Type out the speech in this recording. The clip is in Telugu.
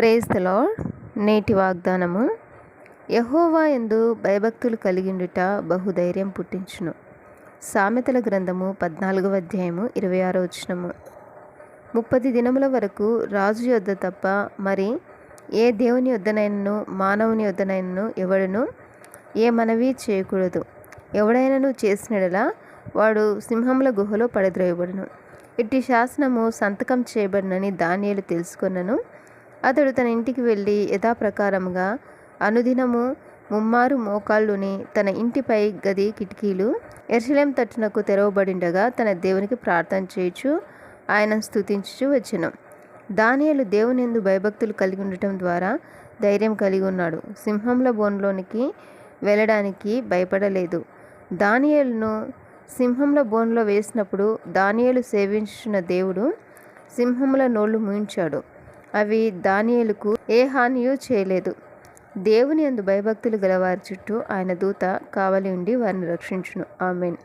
Praise the lord. నేటి వాగ్దానము, యెహోవా యందు భయభక్తులు కలిగిండుట బహుధైర్యం పుట్టించును. సామెతల గ్రంథము 14వ అధ్యాయము 26వ వచనము. 30 దినముల వరకు రాజు యొద్ద తప్ప మరి ఏ దేవుని యొద్దనైనను మానవుని యొద్దనైనను ఎవడును ఏ మనవి చేయకూడదు. ఎవడైనను చేసినడలా వాడు సింహముల గుహలో పడద్రోయబడును. ఇట్టి శాసనము సంతకం చేయబడినని దానియేలు తెలుసుకొనను. అతడు తన ఇంటికి వెళ్ళి యథాప్రకారముగా అనుదినము ముమ్మారు మోకాళ్ళుని తన ఇంటిపై గది కిటికీలు యెరూషలేము తట్టునకు తెరవబడిండగా తన దేవునికి ప్రార్థన చేయుచు ఆయనను స్తుతించుచు వచ్చెను. దానియేలు దేవుని యందు భయభక్తులు కలిగి ఉండటం ద్వారా ధైర్యం కలిగి ఉన్నాడు. సింహముల బోనులోనికి వెళ్ళడానికి భయపడలేదు. దానియేలును సింహముల బోనులో వేసినప్పుడు దానియేలు సేవించుచున్న దేవుడు సింహముల నోళ్లు మూయించాడు. అవి దానియేలుకు ఏ హానియూ చేయలేదు. దేవుని యందు భయభక్తులు గలవారి చుట్టూ ఆయన దూత కావలి ఉండి వారిని రక్షించును. ఆమేన్.